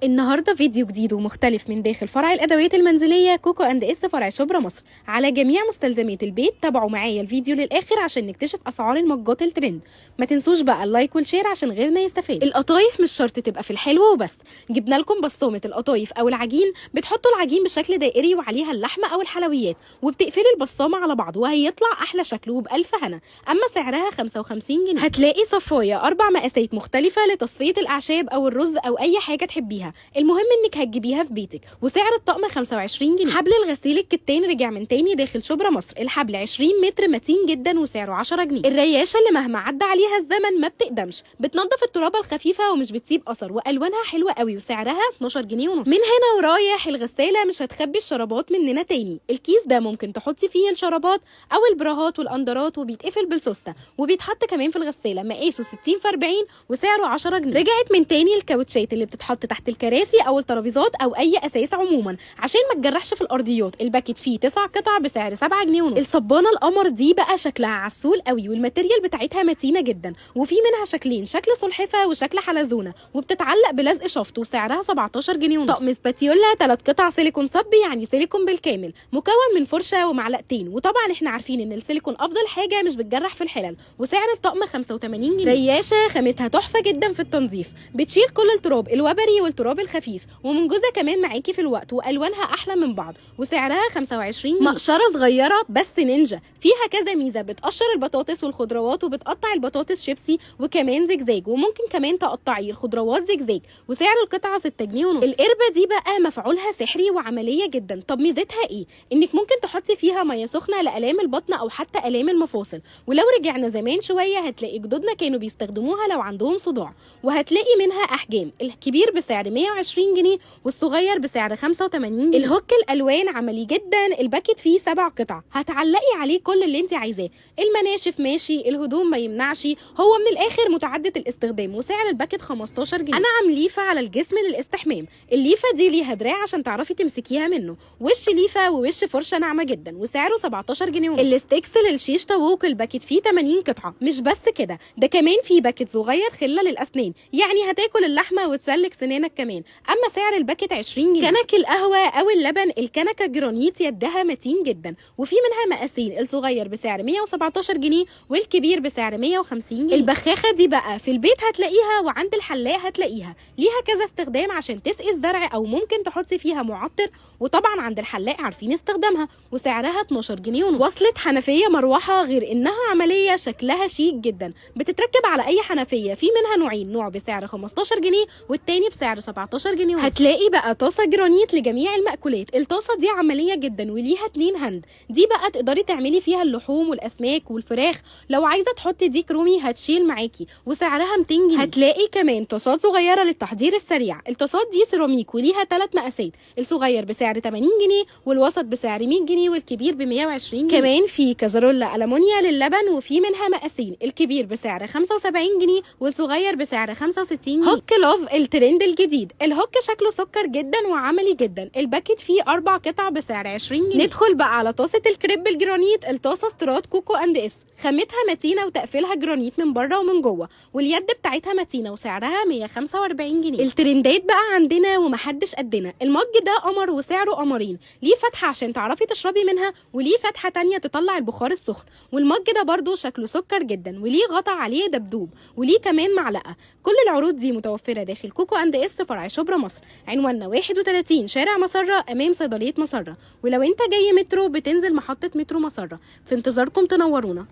النهارده فيديو جديد ومختلف من داخل فرع الادوات المنزليه كوكو اند اس فرع شبرا مصر على جميع مستلزمات البيت. تابعوا معايا الفيديو للاخر عشان نكتشف اسعار المجات الترند. ما تنسوش بقى اللايك والشير عشان غيرنا يستفاد. القطايف مش شرط تبقى في الحلو وبس، جبنا لكم بصومه القطايف او العجين. بتحطوا العجين بشكل دائري وعليها اللحمه او الحلويات وبتقفلي البصامه على بعض وهيطلع احلى شكل وبألف هنا. اما سعرها 55 جنيه. هتلاقي صفايه 4 مقاسات مختلفه لتصفيه الاعشاب او الرز او اي حاجه تحبيها، المهم انك هتجيبيها في بيتك. وسعر الطقم 25 جنيه. حبل الغسيل الكتان رجع من تاني داخل شبرا مصر. الحبل 20 متر متين جدا وسعره 10 جنيه. الرياشه اللي مهما عدى عليها الزمن ما بتقدمش، بتنظف الترابه الخفيفه ومش بتسيب اثر، والوانها حلوه قوي وسعرها 12 جنيه ونص. من هنا ورايح الغساله مش هتخبي الشرابات مننا تاني. الكيس ده ممكن تحطي فيه الشرابات او البراهات والاندرات وبيتقفل بالسوسته وبيتحط كمان في الغساله. مقاسه 60 في 40 وسعره 10 جنيه. رجعت من تاني الكاوتشات اللي بتتحط تحت الكراسي او الترابيزات او اي اساس عموما عشان ما تجرحش في الارضيات. الباكت فيه 9 قطع بسعر 7 جنيه ونص. الصبانه القمر دي بقى شكلها عسول قوي والماتيريال بتاعتها متينه جدا، وفي منها شكلين، شكل سلحفاه وشكل حلزونه، وبتتعلق بلزق شفط وسعرها 17 جنيه ونص. طقم سباتيولا 3 قطع سيليكون صب، يعني سيليكون بالكامل، مكون من فرشه ومعلقتين. وطبعا احنا عارفين ان السيليكون افضل حاجه مش بتجرح في الحلل. وسعر الطقم 85 جنيه. رياشه خامتها تحفه جدا في التنظيف، بتشيل كل التراب الوبري والتراب الخفيف ومنجزه كمان معاكي في الوقت، والوانها احلى من بعض وسعرها 25 جنيه. مقشره صغيره بس نينجا، فيها كذا ميزه، بتقشر البطاطس والخضروات وبتقطع البطاطس شيبسي وكمان زجزاج، وممكن كمان تقطعي الخضروات زجزاج، وسعر القطعه 6 جنيه ونص. القربه دي بقى مفعولها سحري وعمليه جدا. طب ميزتها ايه؟ انك ممكن تحطي فيها ميه سخنه لالام البطن او حتى الام المفاصل. ولو رجعنا زمان شويه هتلاقي جدودنا كانوا بيستخدموها لو عندهم صداع. وهتلاقي منها احجام، الكبير بسعر 120 جنيه والصغير بسعر 85 جنيه. الهوك الالوان عملي جدا، الباكت فيه 7 قطع، هتعلقي عليه كل اللي انت عايزاه. المناشف ماشي، الهدوم ما يمنعش، هو من الاخر متعدد الاستخدام. وسعر الباكت 15 جنيه. انا عامل ليفه على الجسم للاستحمام. الليفه دي ليها دراع عشان تعرفي تمسكيها منه، وش ليفه ووش فرشه ناعمه جدا وسعره 17 جنيه ونص. الاستكس للشيش طاووق، الباكت فيه 80 قطعه. مش بس كده، ده كمان فيه باكت صغير خله للاسنان، يعني هتاكل اللحمه وتسلك سنانك كمان. اما سعر الباكت 20 جنيه. كنك القهوه او اللبن، الكنكه جرانيت يدها متين جدا، وفي منها مقاسين، الصغير بسعر 117 جنيه والكبير بسعر 150 جنيه. البخاخه دي بقى في البيت هتلاقيها وعند الحلاق هتلاقيها، ليها كذا استخدام عشان تسقي الزرع او ممكن تحطي فيها معطر، وطبعا عند الحلاق عارفين استخدامها وسعرها 12 جنيه ونص. وصلة حنفيه مروحه، غير انها عمليه شكلها شيك جدا، بتتركب على اي حنفيه. في منها نوعين، نوع بسعر 15 جنيه والتاني بسعر 17 جنيه ونص. هتلاقي بقى طاسه جرانيت لجميع المأكولات. الطاسه دي عمليه جدا وليها 2 هند، دي بقى تقدري تعملي فيها اللحوم والاسماك والفراخ. لو عايزه تحطي ديك رومي هتشيل معاكي وسعرها 200 جنيه. هتلاقي كمان طاسات صغيره للتحضير السريع. الطاسات دي سيراميك وليها 3 مقاسات، الصغير بسعر 80 جنيه والوسط بسعر 100 جنيه والكبير ب 120 جنيه. كمان في كازارولا ألمونيا للبن وفي منها مقاسين، الكبير بسعر 75 جنيه والصغير بسعر 65 جنيه. هوك لوف الترند الجديد، الهوك شكله سكر جدا وعملي جدا، الباكت فيه 4 قطع بسعر 20 جنيه. ندخل بقى على طاسه الكريب الجرانيت، الطاسه استيراد كوكو اند اس، خامتها متينه وتقفيلها جرانيت من بره ومن جوه، واليد بتاعتها متينه وسعرها 145 جنيه. الترندات بقى عندنا ومحدش قدنا. المج ده قمر وسعره قمرين، ليه فتحه عشان تعرفي تشربي منها وليه فتحه تانية تطلع البخار السخن. والمج ده برضو شكله سكر جدا وليه غطا عليه دبدوب وليه كمان معلقه. كل العروض دي متوفره داخل كوكو اند اس فرع شبرا مصر. عنواننا 31 شارع مسره امام صيدليه مسره. ولو انت جاي مترو بتنزل محطه مترو مسره. في انتظاركم تنورونا.